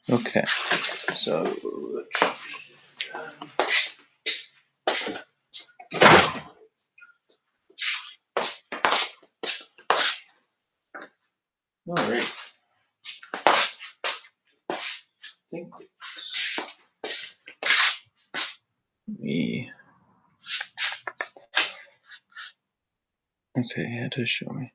Okay, so all right. I think me. Okay, yeah, it does show me.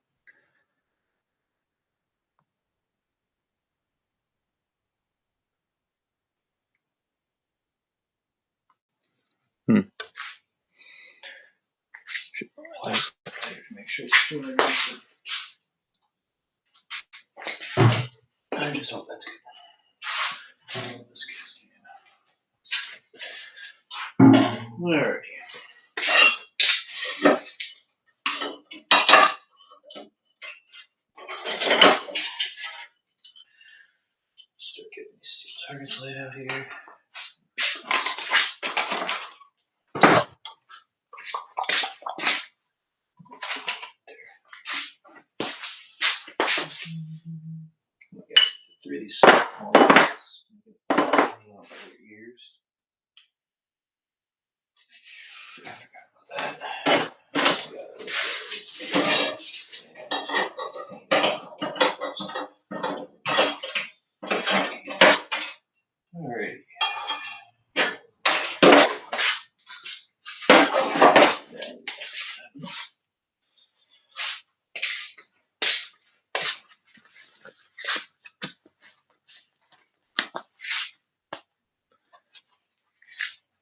Make sure it's showing. I just hope that's good. Alrighty. Start getting these steel targets laid out here. Three of these small ones. Ears. I forgot about that. Alrighty.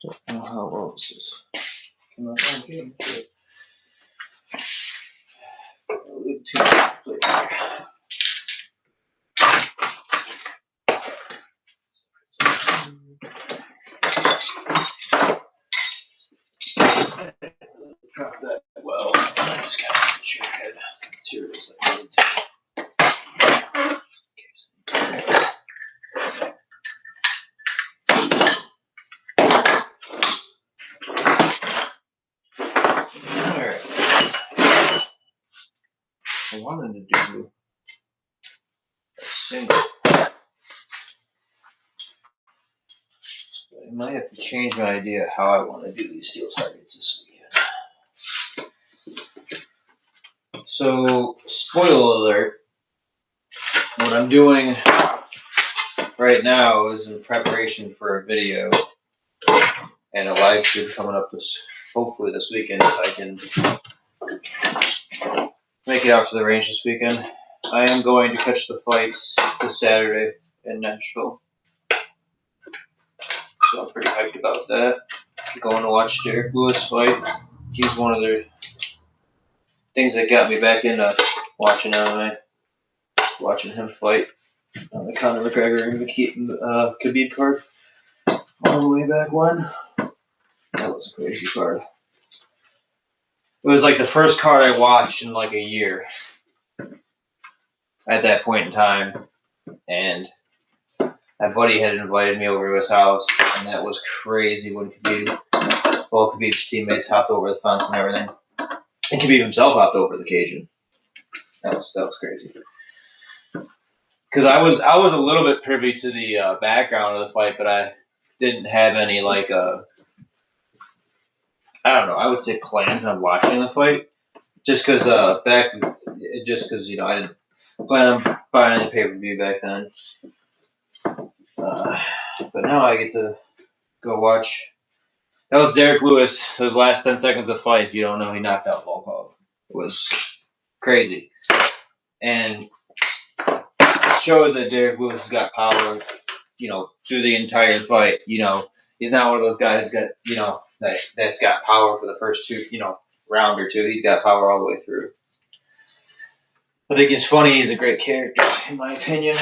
Don't know how well this is. Come on, okay. A little too much plate here. Drop that well. I just gotta check the materials that I need to. Alright. I wanted to do a single. I might have to change my idea how I want to do these steel targets this weekend. So, spoiler alert, what I'm doing right now is in preparation for a video and a live stream coming up hopefully this weekend if I can make it out to the range this weekend. I am going to catch the fights this Saturday in Nashville. So I'm pretty hyped about that. I'm going to watch Derek Lewis fight. He's one of the things that got me back into watching MMA. Watching him fight on the Conor McGregor and Khabib card all the way back when. That was a crazy card. It was like the first card I watched in like a year at that point in time. And my buddy had invited me over to his house, and that was crazy when Khabib's teammates hopped over the fence and everything. And Khabib himself hopped over the cage. That was crazy. Because I was a little bit privy to the background of the fight, but I didn't have any I don't know. I would say plans on watching the fight, just because I didn't plan on buying any pay-per-view back then. But now I get to go watch. That was Derek Lewis. Those last 10 seconds of fight. If you don't know, he knocked out Volkov. It was crazy, and shows that Derek Lewis has got power. Through the entire fight. He's not one of those guys who's got that's got power for the first round or two. He's got power all the way through. I think it's funny. He's a great character, in my opinion.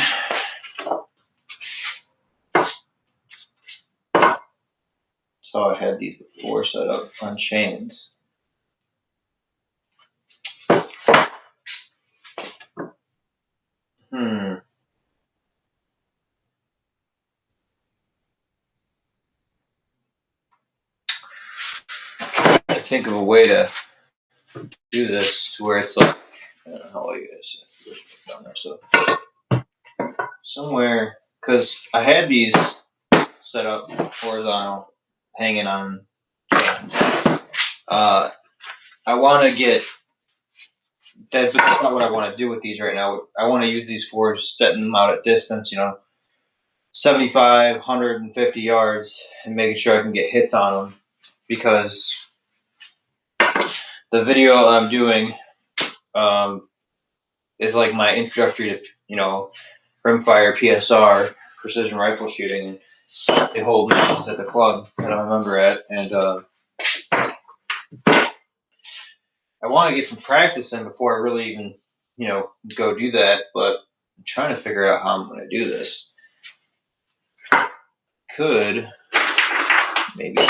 So I had these before set up on chains. I think of a way to do this to where it's like, I don't know how you guys down there. So somewhere because I had these set up horizontal, hanging on chains. I want to get that, but that's not what I want to do with these right now. I want to use these for setting them out at distance, 75, 150 yards, and making sure I can get hits on them, because the video I'm doing is like my introductory to, rimfire, PSR, precision rifle shooting. And they hold meetings at the club that I'm a member at, and I want to get some practice in before I really even, go do that. But I'm trying to figure out how I'm going to do this. Could maybe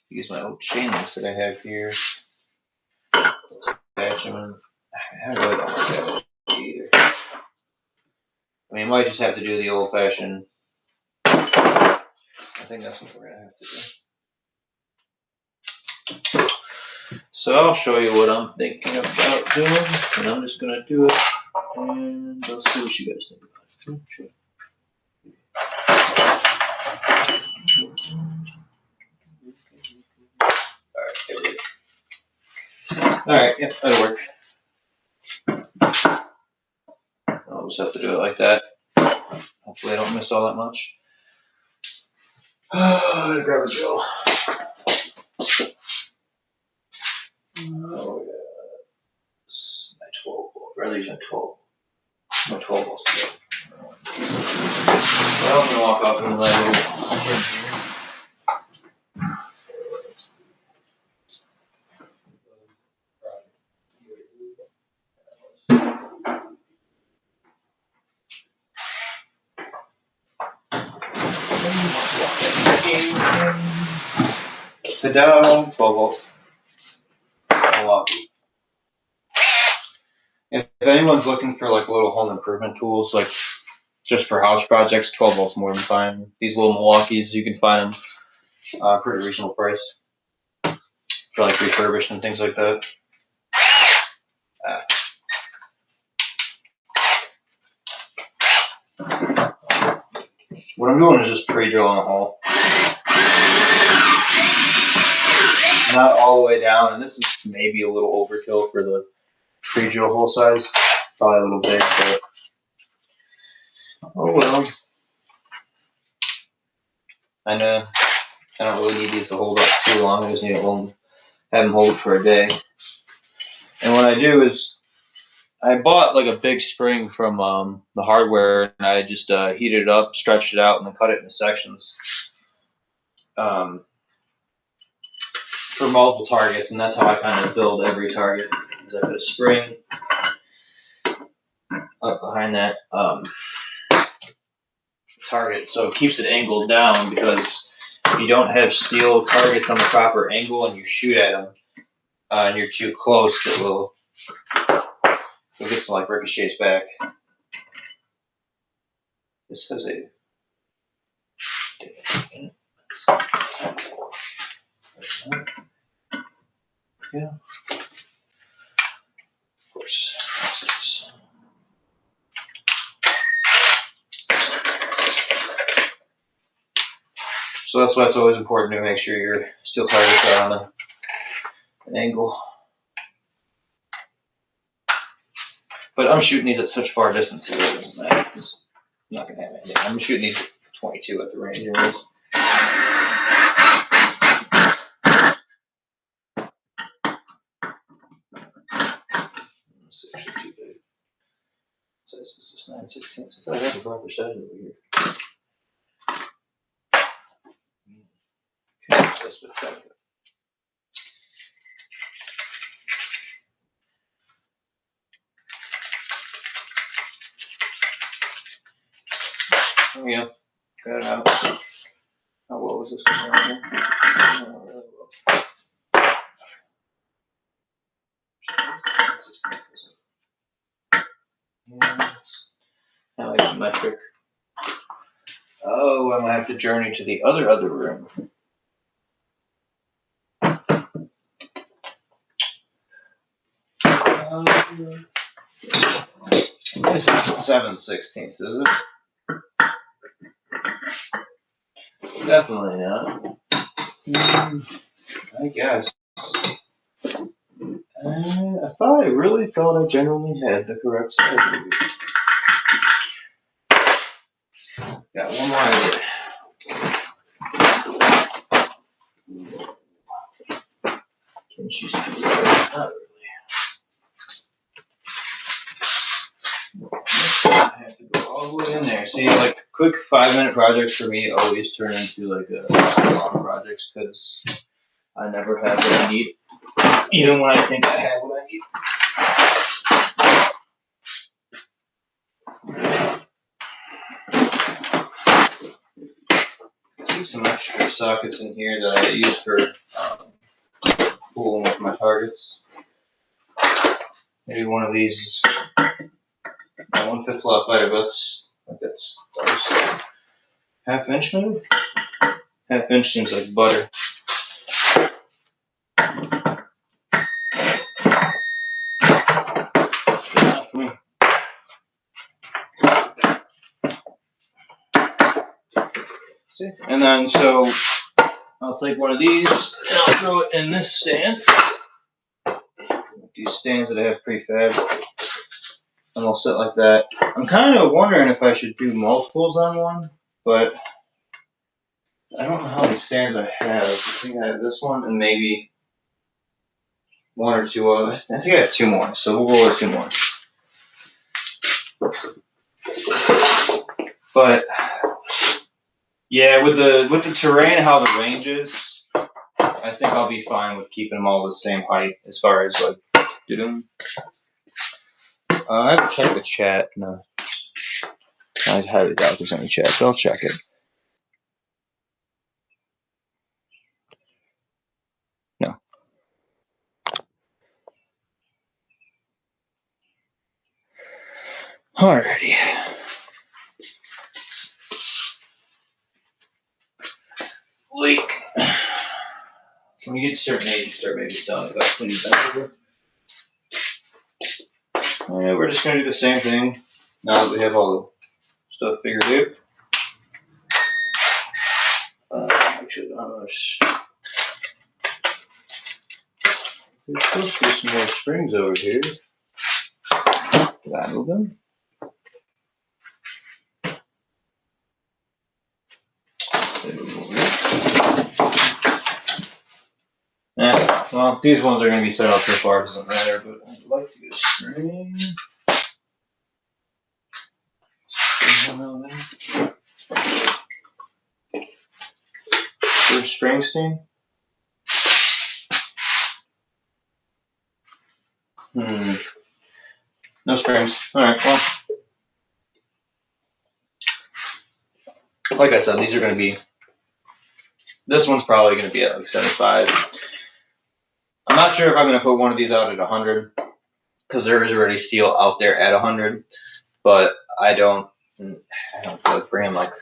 use my old chain links that I have here. Attach them in. I really don't like that either. I mean, I might just have to do the old-fashioned. I think that's what we're going to have to do. So I'll show you what I'm thinking about doing, and I'm just going to do it, and I'll see what you guys think about it. Sure. Alright, there we go. Alright, yep, that'll work. I'll just have to do it like that. Hopefully I don't miss all that much. I'm gonna grab a drill. Oh, yeah. My 12 volt. Rather use my 12. My 12 volts today. Well, I'm gonna walk off into that little. Sit down, 12 volts. Milwaukee. If anyone's looking for like little home improvement tools, like just for house projects, 12 volts more than fine. These little Milwaukees, you can find them pretty reasonable price for like refurbished and things like that. What I'm doing is just pre-drilling a hole. Not all the way down, and this is maybe a little overkill for the pre-drill hole size. Probably a little big, but oh well. I know I don't really need these to hold up too long. I just need to have them hold for a day. And what I do is I bought like a big spring from the hardware, and I just heated it up, stretched it out, and then cut it into sections for multiple targets. And that's how I kind of build every target. Is I put a spring up behind that target, so it keeps it angled down, because if you don't have steel targets on the proper angle and you shoot at them and you're too close, it'll get some like ricochets back. This has a yeah, of course. So that's why it's always important to make sure your steel targets are on an angle. But I'm shooting these at such far distances, it doesn't matter. It's not going to have anything. I'm shooting these at 22 at the range anyways. This is actually too big. So this is 9/16. I feel like I have a proper size over here. Okay, that's what's up. There we go. Got it out. How well is this coming out here? Oh, really well. Yes. Now I have metric. Oh, I might have to journey to the other room. This is 7/16, is it? Definitely not. I guess. I really thought I genuinely had the correct size. Got one more idea. Can she screw that? Not really. I have to go all the way in there. See, like quick 5-minute projects for me always turn into like long projects because I never have what I need, even when I think I have what I need. Keep some extra sockets in here that I use for fooling with my targets. Maybe one of these is that one fits a lot better, but that's half-inch maybe? Half-inch seems like butter. Not for me. See? And then so I'll take one of these and I'll throw it in this stand. These stands that I have prefab. And they'll sit like that. I'm kind of wondering if I should do multiples on one, but I don't know how many stands I have. I think I have this one and maybe one or two others. I think I have 2 more, so we'll go with 2 more. But yeah, with the terrain, how the range is, I think I'll be fine with keeping them all the same height as far as like doing. I haven't checked the chat. No, I highly doubt there's any chat, but I'll check it. No. Alrighty. Leak. When you get to a certain age, you start maybe selling about cleaning back over. Alright, we're just gonna do the same thing now that we have all the stuff figured out. Make sure there's supposed to be some more springs over here. Did I move them? Yeah, well, these ones are going to be set up so far, it doesn't matter, but I'd like to get a string. Bruce Springsteen? No strings. Alright, well. Like I said, these are going to be. This one's probably going to be at like 75. I'm not sure if I'm going to put one of these out at 100, because there is already steel out there at 100, but I don't feel like bringing like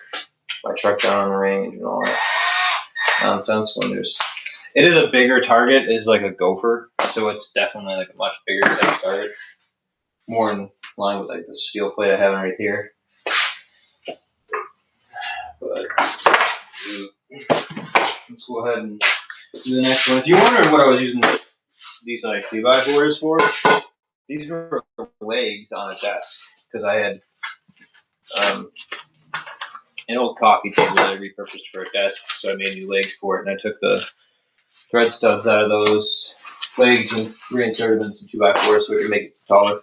my truck down on the range and all that nonsense when there's. It is a bigger target, is like a gopher, so it's definitely like a much bigger type of target. More in line with like the steel plate I have right here. But let's go ahead and do the next one. If you wondered what I was using these like 2x4s for, these were legs on a desk because I had an old coffee table that I repurposed for a desk, so I made new legs for it, and I took the thread stubs out of those legs and reinserted them in some 2x4s so we could make it taller.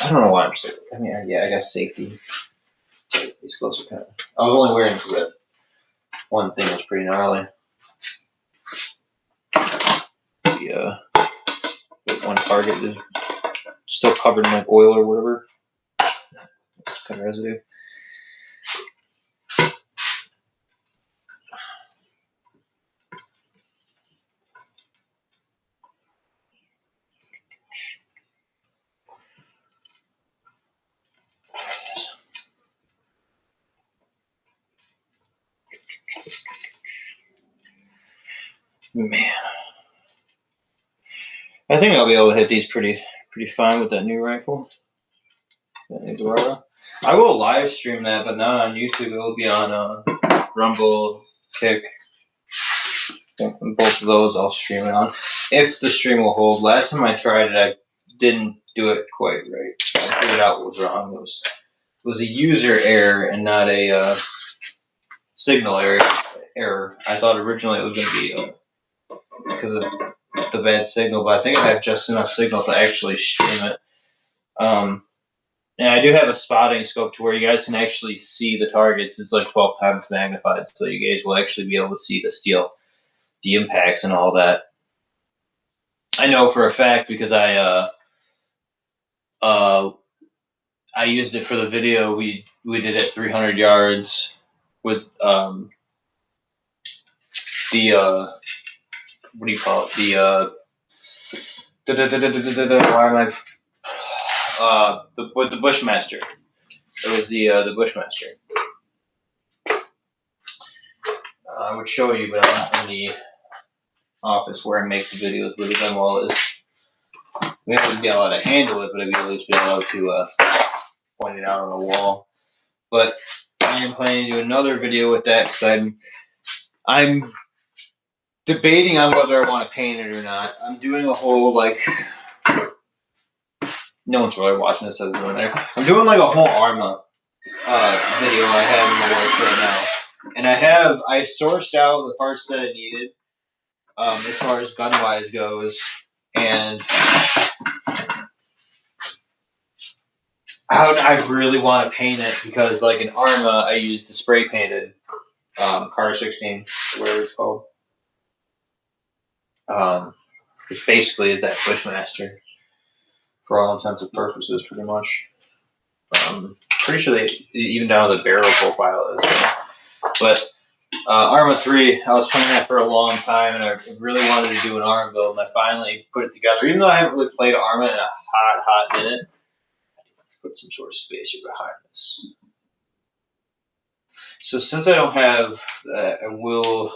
I don't know why I'm still. I mean, yeah, I guess safety. These clothes are kind of. I was only wearing because that one thing was pretty gnarly. The one target is still covered in like oil or whatever. It's kind of residue. Man, I think I'll be able to hit these pretty fine with that new rifle, that new Dorado. I will live stream that, but not on YouTube. It will be on Rumble, Kick. Both of those I'll stream it on. If the stream will hold. Last time I tried it, I didn't do it quite right. I figured out what was wrong. It was a user error and not a signal error. I thought originally it was going to be because of the bad signal, but I think I have just enough signal to actually stream it. And I do have a spotting scope to where you guys can actually see the targets. It's like 12 times magnified, so you guys will actually be able to see the steel, the impacts, and all that. I know for a fact because I used it for the video we did at 300 yards with the what do you call it, why am I with the Bushmaster. It was the Bushmaster. I would show you, but I'm not in the office where I make the videos where the gun wall is. We have to be able to handle it, but I'd at least be able to point it out on the wall. But I am planning to do another video with that because I'm debating on whether I want to paint it or not. I'm doing a whole no one's really watching this as doing there. I'm doing like a whole Arma video I have in the works right now. And I sourced out the parts that I needed as far as gun wise goes, and I really want to paint it because like in Arma I used the spray painted Car 16, whatever it's called. Which basically is that Bushmaster for all intents and purposes, pretty much. Pretty sure they even down to the barrel profile is. But Arma 3, I was playing that for a long time, and I really wanted to do an Arma build, and I finally put it together. Even though I haven't really played Arma in a hot minute, I put some sort of spacer behind this. So since I don't have that, I will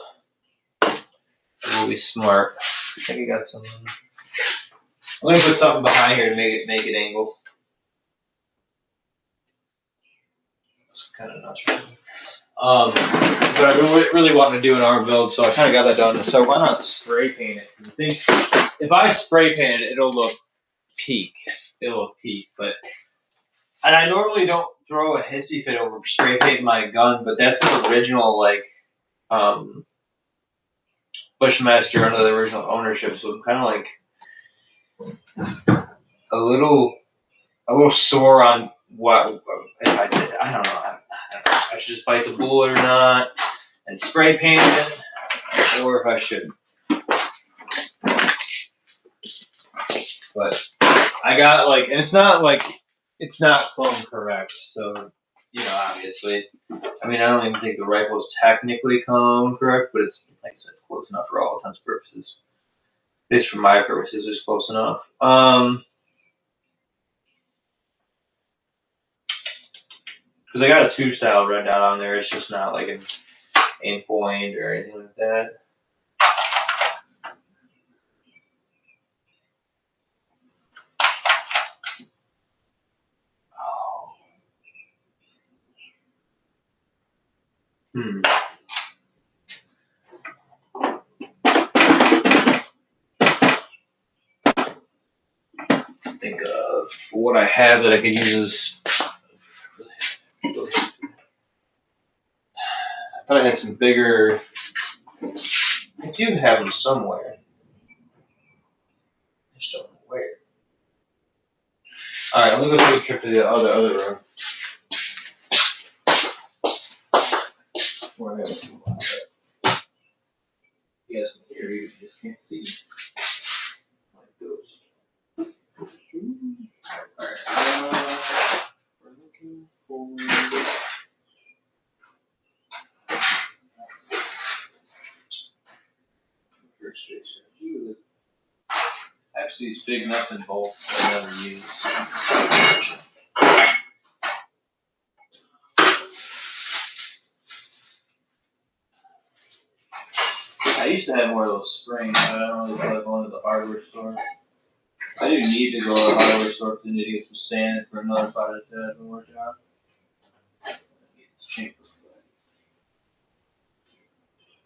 be smart. I think I got some. I'm gonna put something behind here to make it angled. It's kind of nuts. But I've been really wanting to do an Arma build, so I kind of got that done. So why not spray paint it? I think if I spray paint it, it'll look peak. But and I normally don't throw a hissy fit over spray painting my gun, but that's an original Bushmaster under the original ownership, so I'm kind of like a little sore on what if I did. I don't know. I should just bite the bullet or not and spray paint it, or if I shouldn't. But I got and it's not clone correct, so obviously. I mean, I don't even think the rifle is technically clone correct, but it's like I said, close enough for all intents and purposes. At least for my purposes, it's close enough. Because I got a 2-style red dot on there. It's just not like an aim point or anything like that. Think of what I have that I could use as. I thought I had some bigger. I do have them somewhere. I just don't know where. All right, let me go take a trip to the other room. Where I have it. You guys can hear, you just can't see. Like those. All right. We're looking for. I have these big nuts and bolts that I never use. I used to have more of those springs, but I don't really feel like going to the hardware store. I do need to go to the hardware store because I need to get some sand for another 5 to 10 more job.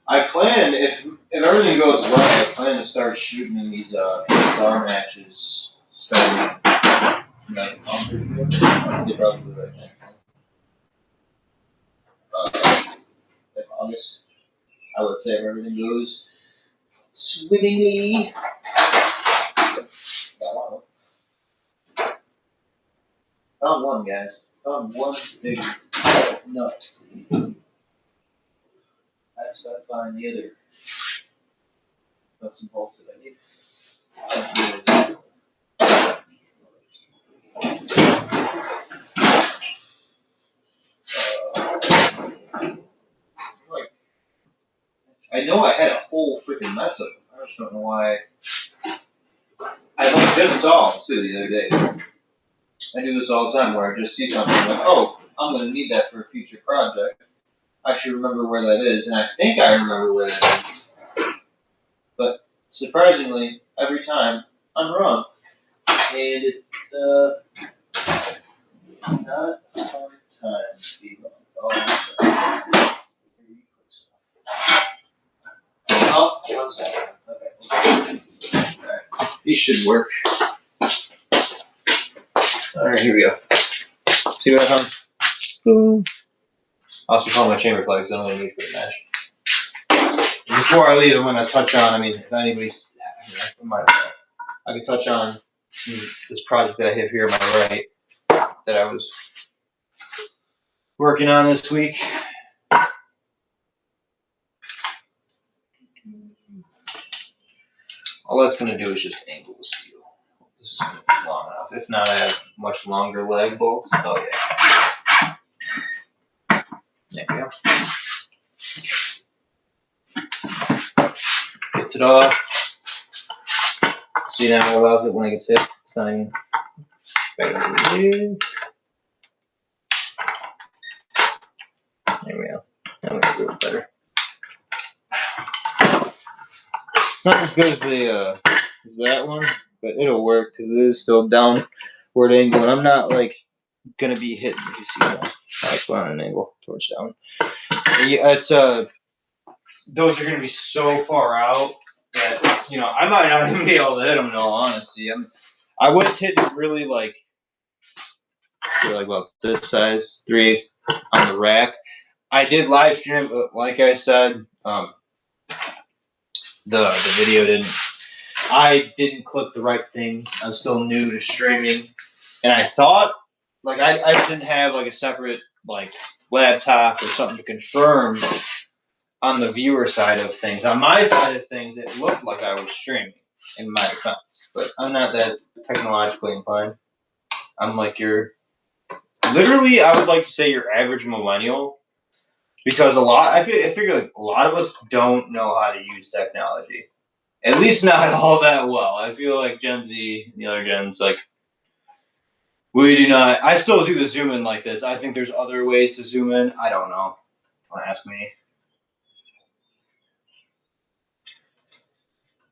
I plan, if everything goes well, I plan to start shooting in these PSR matches starting like a month or two. I'd say probably right next month. Like August, I would say if everything goes swimmingly. Found one, guys. Found one big nut. I just gotta find the other nuts and bolts that I need. I know I had a whole freaking mess of them. I just don't know why. I just saw them too the other day. I do this all the time where I just see something like, oh, I'm going to need that for a future project. I should remember where that is, and I think I remember where that is. But surprisingly, every time I'm wrong, and it's not a hard time to be wrong. Oh, one second. Okay. Alright. These should work. Alright, here we go. See what I found? Boom. I also found my chamber plugs. I don't really need for the match. Before I leave, I'm going to touch on, I mean, if anybody's, I can touch on this project that I have here on my right that I was working on this week. All that's going to do is just angle the steel. This is going to be long enough. If not, I have much longer leg bolts. Oh, yeah. There we go. Gets it off. See, now it allows it when it gets hit. It's not even better. There we go. Now we can do it better. It's not as good as as that one, but it'll work because it is still downward angle, and I'm not like gonna be hitting. You see, I put on an angle towards down. Yeah, it's those are gonna be so far out that I might not even be able to hit them. In all honesty, I was hitting really like about this size, 3/8 on the rack. I did live stream, but like I said, the video didn't. I didn't click the right thing. I'm still new to streaming, and I thought like I didn't have like a separate like laptop or something to confirm on the viewer side of things. On my side of things, it looked like I was streaming in my defense, but I'm not that technologically inclined. I'm like literally, I would like to say your average millennial, because I figure like a lot of us don't know how to use technology. At least not all that well. I feel like Gen Z and the other gens, like, we do not. I still do the zoom in like this. I think there's other ways to zoom in. I don't know. Don't ask me.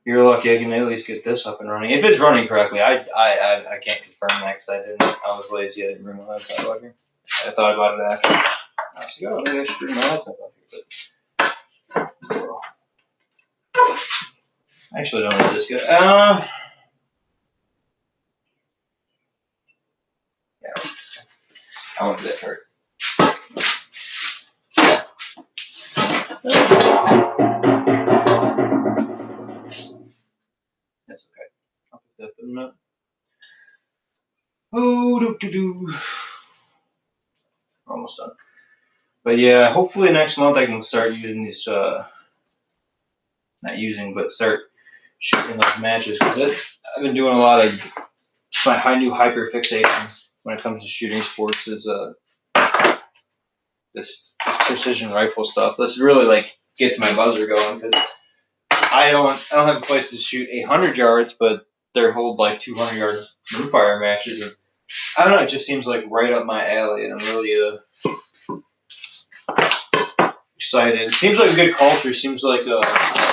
You're lucky I can at least get this up and running. If it's running correctly, I can't confirm that because I didn't. I was lazy. I didn't bring my laptop up here. I thought about it after. I was like, oh, maybe I should bring my laptop up here. But I actually don't know if this good. Yeah, I won't get hurt. That's okay. I'll put that in a minute. Oh, we're almost done. But yeah, hopefully next month I can start using these. Not using, but start shooting those matches because I've been doing a lot of my new hyper fixation when it comes to shooting sports is this precision rifle stuff. This really like gets my buzzer going because I don't have a place to shoot 800 yards, but they hold like 200-yard rimfire matches. And I don't know, it just seems like right up my alley, and I'm really excited. It seems like a good culture. It seems like a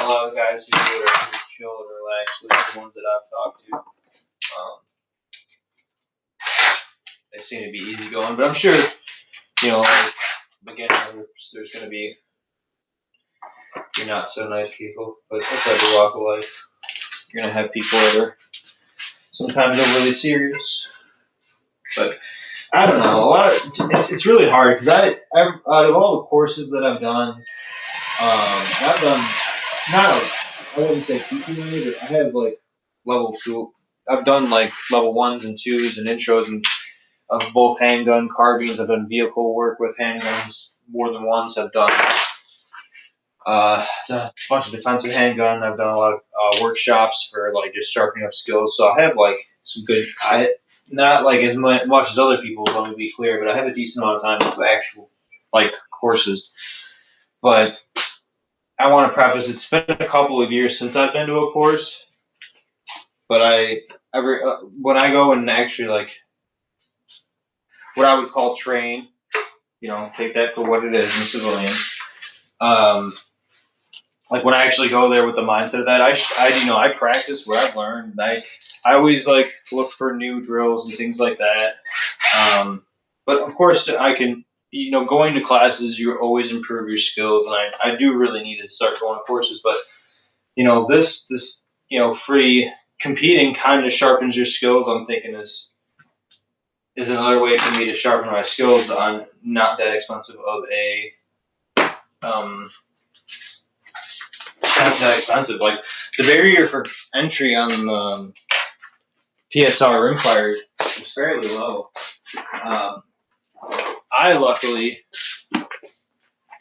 lot of guys who do it are pretty chill and relaxed, at least the ones that I've talked to. They seem to be easygoing, but I'm sure, like beginners, there's going to be you're not so nice people, but that's every walk of life. You're gonna have people that are sometimes overly serious, but I don't know. A lot of it's really hard because out of all the courses that I've done, I've done not a, I wouldn't say teaching only, but I have like level two. I've done like level ones and twos and intros and of both handgun, carbines. I've done vehicle work with handguns more than once. I've done a bunch of defensive handgun. I've done a lot of workshops for like just sharpening up skills. So I have like some good. I not like as much as other people. Let me be clear, but I have a decent amount of time with actual like courses. But I want to preface: it's been a couple of years since I've been to a course. But when I go and actually like what I would call train, take that for what it is in civilian. Like when I actually go there with the mindset of that, I practice what I've learned. I always like look for new drills and things like that. But of course, I can, going to classes, you always improve your skills, and I do really need to start going to courses. But this free competing kind of sharpens your skills. I'm thinking is another way for me to sharpen my skills on not that expensive of a not that expensive. Like the barrier for entry on the PSR rimfire is fairly low. I luckily,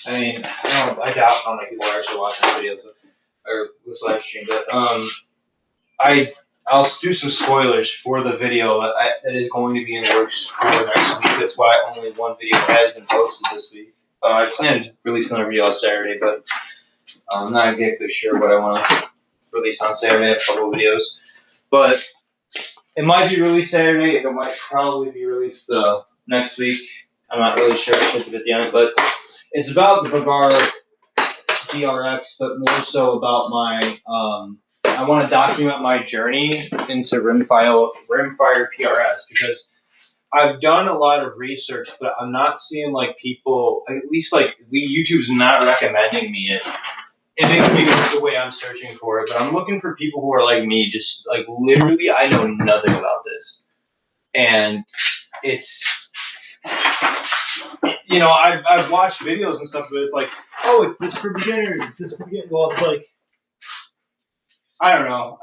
I doubt how many people are actually watching this video or this live stream, but I'll do some spoilers for the video that is going to be in the works for next week. That's why only one video has been posted this week. I plan to release another video on Saturday, but I'm not exactly sure what I want to release on Saturday. I have a couple of videos, but it might be released Saturday. It might probably be released next week. I'm not really sure. I'll keep it at the end, but it's about the Bagar DRX, but more so about my. I want to document my journey into rimfire PRS because I've done a lot of research, but I'm not seeing like people, at least like YouTube's not recommending me it. And it could be the way I'm searching for it, but I'm looking for people who are like me, just like literally, I know nothing about this. And it's, I've watched videos and stuff, but it's like, oh, it's this for beginners, it's this for beginners. Well, it's like, I don't know.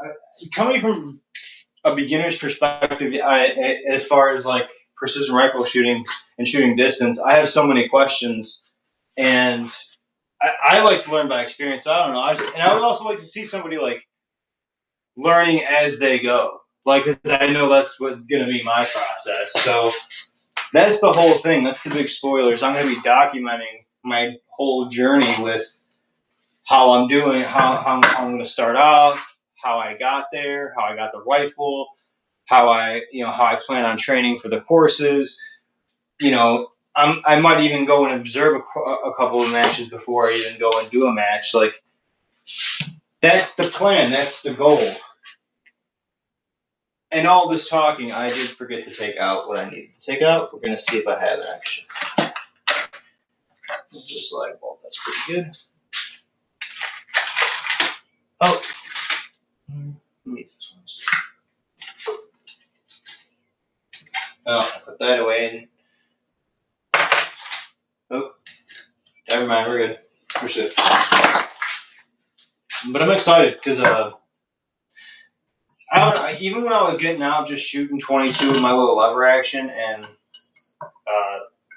Coming from a beginner's perspective, as far as like precision rifle shooting and shooting distance, I have so many questions, and I like to learn by experience. I don't know. I would also like to see somebody like learning as they go, like because I know that's what's going to be my process. So that's the whole thing. That's the big spoilers. I'm going to be documenting my whole journey with how I'm doing, how I'm going to start out, how I got there, how I got the rifle, how I plan on training for the courses. I might even go and observe a couple of matches before I even go and do a match. Like, that's the plan. That's the goal. And all this talking, I did forget to take out what I needed to take out. We're going to see if I have it, actually. This light bulb, that's pretty good. Oh. Let me this one. Oh, I put that away. Oh, never mind. We're good. We're good. But I'm excited because even when I was getting out, just shooting 22 with my little lever action and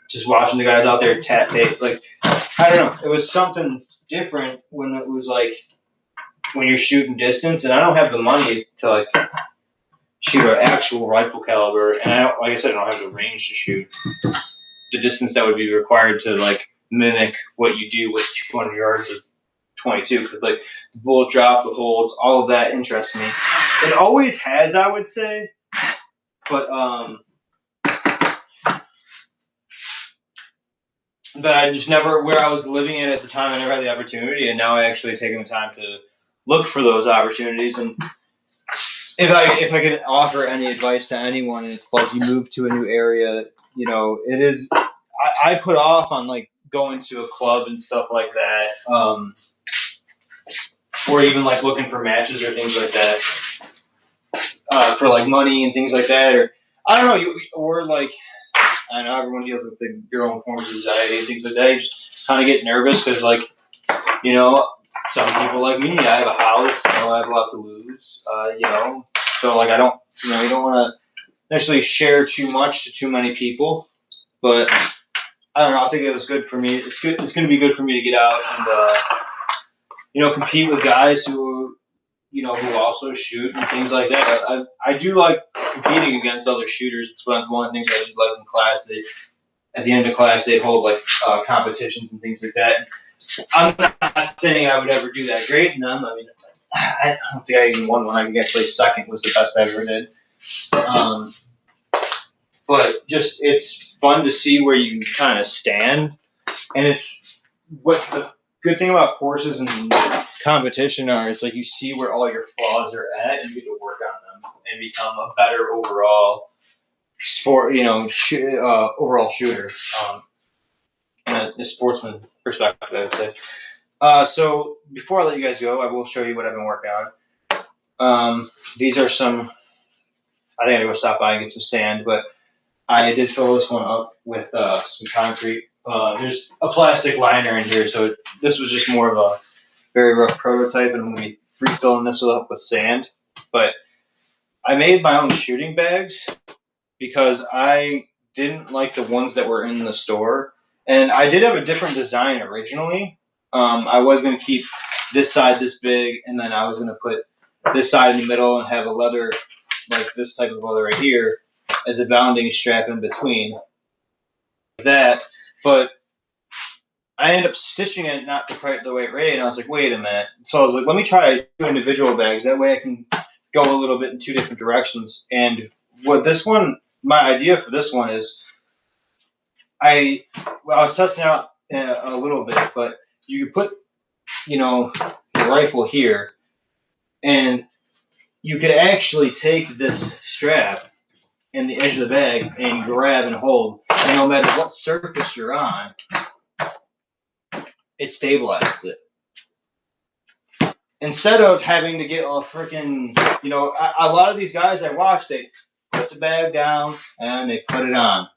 just watching the guys out there tap tape, like I don't know, it was something different when it was like when you're shooting distance, and I don't have the money to like shoot an actual rifle caliber, and like I said, I don't have the range to shoot the distance that would be required to like mimic what you do with 200 yards of 22. Because like the bullet drop, the holds, all of that interests me. It always has, I would say, but I just never, where I was living at the time, I never had the opportunity, and now I actually taking the time to look for those opportunities. And if I could offer any advice to anyone, it's like you move to a new area, it is. I put off on like going to a club and stuff like that. or even like looking for matches or things like that, for like money and things like that, or I don't know, or like I know everyone deals with your own forms of anxiety and things like that. You just kind of get nervous because, like, you know, some people like me, I have a house, I have a lot to lose, so like I don't, you don't want to necessarily share too much to too many people, but I don't know. I think it was good for me. It's good. It's going to be good for me to get out and compete with guys who who also shoot and things like that. I do like competing against other shooters. It's one of the things I did like in class. At the end of class, they'd hold like competitions and things like that. I'm not saying I would ever do that great in them. I mean, I don't think I even won one. I think I placed second was the best I ever did. But just it's fun to see where you kind of stand, and it's what the good thing about courses and competition are. It's like you see where all your flaws are at, and you get to work on them and become a better overall sport. Overall shooter. In a sportsman perspective, I would say. So before I let you guys go, I will show you what I've been working on. These are some. I think I gotta go stop by and get some sand, but I did fill this one up with some concrete. There's a plastic liner in here, so this was just more of a very rough prototype, and I'm going to be refilling this up with sand. But I made my own shooting bags because I didn't like the ones that were in the store. And I did have a different design originally. I was going to keep this side this big, and then I was going to put this side in the middle and have a leather, like this type of leather right here, as a bounding strap in between that. But I ended up stitching it not quite the way it read, and I was like, wait a minute. So I was like, let me try 2 individual bags. That way I can go a little bit in 2 different directions. And what this one, my idea for this one is, I was testing out a little bit, but you could put, your rifle here, and you could actually take this strap in the edge of the bag and grab and hold, and no matter what surface you're on, it stabilizes it. Instead of having to get all freaking, a lot of these guys I watch, they put the bag down and they put it on.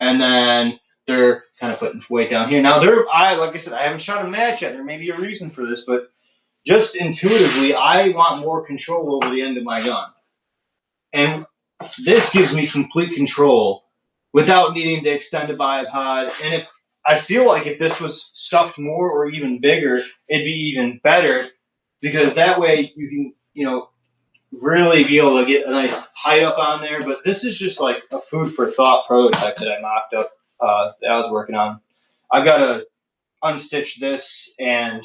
And then they're kind of putting weight down here. Now, like I said, I haven't shot a match yet. There may be a reason for this, but just intuitively, I want more control over the end of my gun. And this gives me complete control without needing to extend a bipod. And I feel like if this was stuffed more or even bigger, it'd be even better, because that way you can, really be able to get a nice height up on there. But this is just like a food for thought prototype that I mocked up, that I was working on. I've got to unstitch this and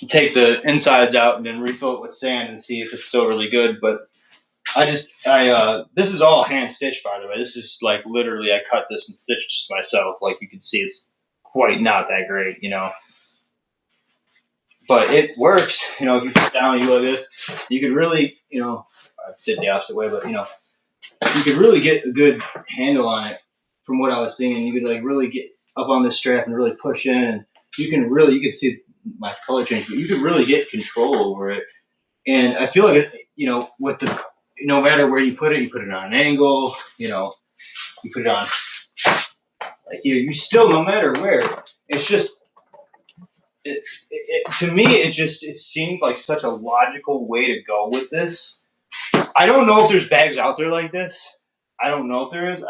take the insides out and then refill it with sand and see if it's still really good. But this is all hand stitched, by the way. This is like literally I cut this and stitched just myself. Like you can see, it's quite not that great, but it works. If you sit down and you like this, you could really, I did the opposite way, but you could really get a good handle on it from what I was seeing. You could like really get up on this strap and really push in, and you can see my color change, but you could really get control over it. And I feel like, with no matter where you put it on an angle, you put it on like here, you still, no matter where, it's just, to me, it seemed like such a logical way to go with this. I don't know if there's bags out there like this. I don't know if there is.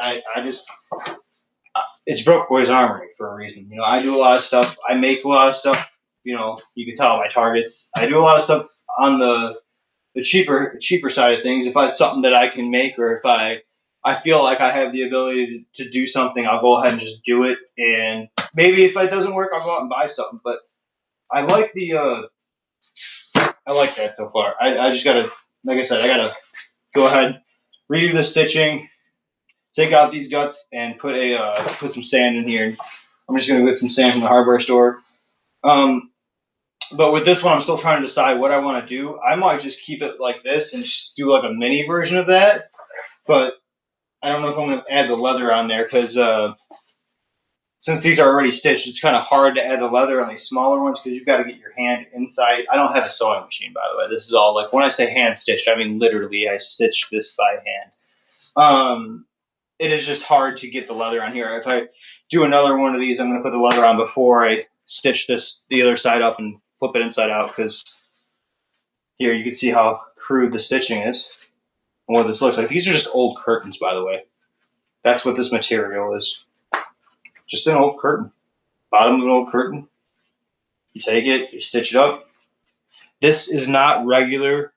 It's Broke Boys Armory for a reason. I do a lot of stuff. I make a lot of stuff. You can tell my targets. I do a lot of stuff on the cheaper side of things. If it's something that I can make, or if I feel like I have the ability to do something, I'll go ahead and just do it. And maybe if it doesn't work, I'll go out and buy something. But I like that so far. I just gotta, like I said, I gotta go ahead, redo the stitching, take out these guts, and put some sand in here. I'm just gonna get some sand from the hardware store. But with this one, I'm still trying to decide what I want to do. I might just keep it like this and just do like a mini version of that. But I don't know if I'm going to add the leather on there, because since these are already stitched, it's kind of hard to add the leather on these smaller ones because you've got to get your hand inside. I don't have a sewing machine, by the way. This is all like when I say hand stitched, I mean literally I stitched this by hand. It is just hard to get the leather on here. If I do another one of these, I'm going to put the leather on before I stitch the other side up and flip it inside out, because here you can see how crude the stitching is and what this looks like. These are just old curtains, by the way. That's what this material is. Just an old curtain. Bottom of an old curtain. You take it, you stitch it up. This is not regular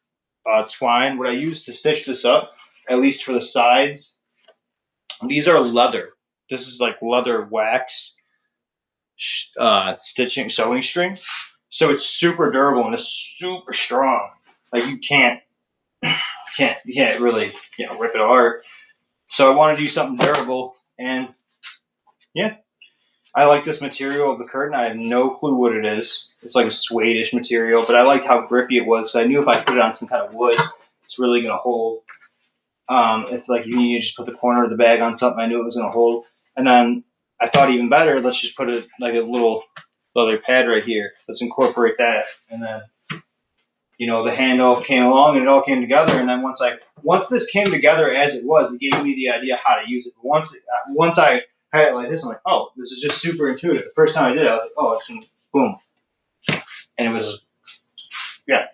twine. What I use to stitch this up, at least for the sides, these are leather. This is like leather wax sewing string. So it's super durable and it's super strong. Like you can't really rip it apart. So I want to do something durable, and yeah, I like this material of the curtain. I have no clue what it is. It's like a suede-ish material, but I liked how grippy it was. So I knew if I put it on some kind of wood, it's really going to hold. If like you need to just put the corner of the bag on something, I knew it was going to hold. And then I thought even better, let's just put it like a little leather pad right here. Let's incorporate that, and then the handle came along and it all came together. And then once this came together as it was, it gave me the idea how to use it. Once I had it like this, I'm like, oh, this is just super intuitive. The first time I did it, I was like, oh, it's boom, and it was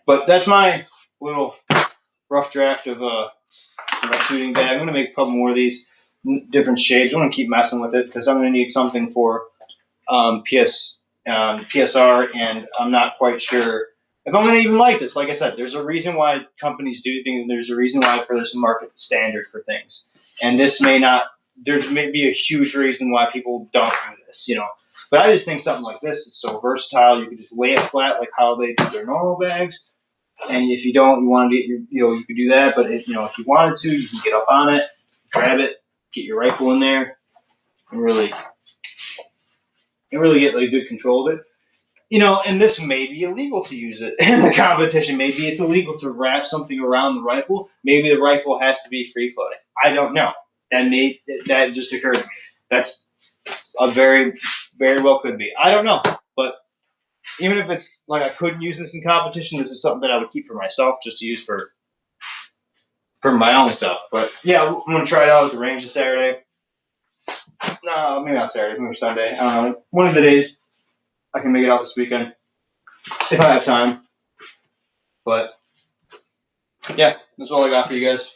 But that's my little rough draft of my shooting bag. I'm gonna make a couple more of these different shapes. I'm gonna keep messing with it because I'm gonna need something for PSR, and I'm not quite sure if I'm going to even like this. Like I said, there's a reason why companies do things, and there's a reason why there's a market standard for things. And this there may be a huge reason why people don't do this, But I just think something like this is so versatile. You can just lay it flat like how they do their normal bags. And if you don't, you want to get you could do that. But if you wanted to, you can get up on it, grab it, get your rifle in there, and really get like good control of it. And this may be illegal to use it in the competition. Maybe it's illegal to wrap something around the rifle. Maybe the rifle has to be free floating. I don't know. That just occurred to me. That's a very, very well could be. I don't know. But even if it's like I couldn't use this in competition, this is something that I would keep for myself, just to use for my own stuff. But yeah, I'm gonna try it out at the range this Saturday. No, maybe not Saturday, maybe Sunday. I don't know. One of the days. I can make it out this weekend if I have time. But yeah, that's all I got for you guys.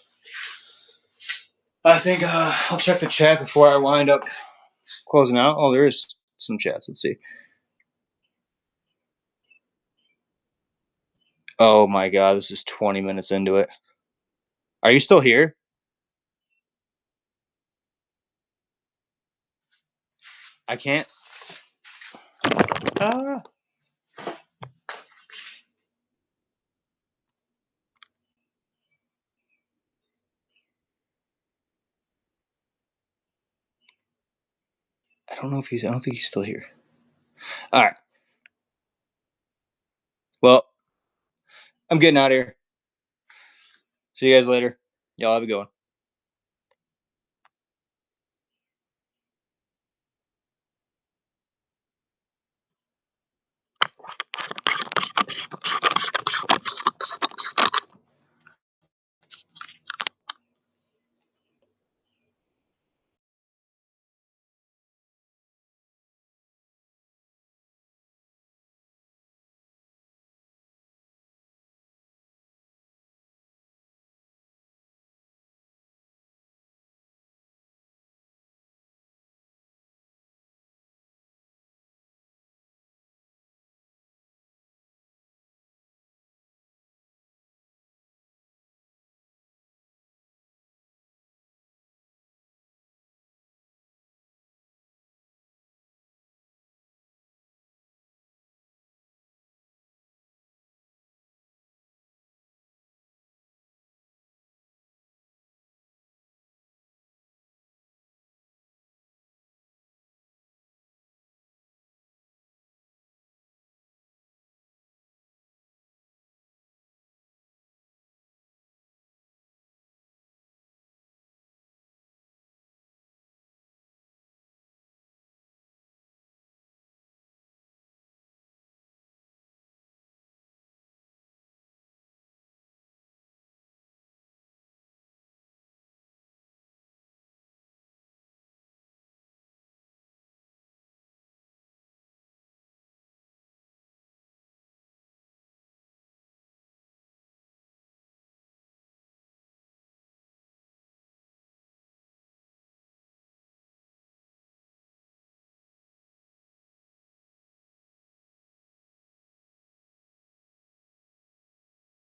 I think I'll check the chat before I wind up closing out. Oh, there is some chats. Let's see. Oh my God, this is 20 minutes into it. Are you still here? I can't. I don't know if I don't think he's still here. All right. Well, I'm getting out of here. See you guys later. Y'all have a good one.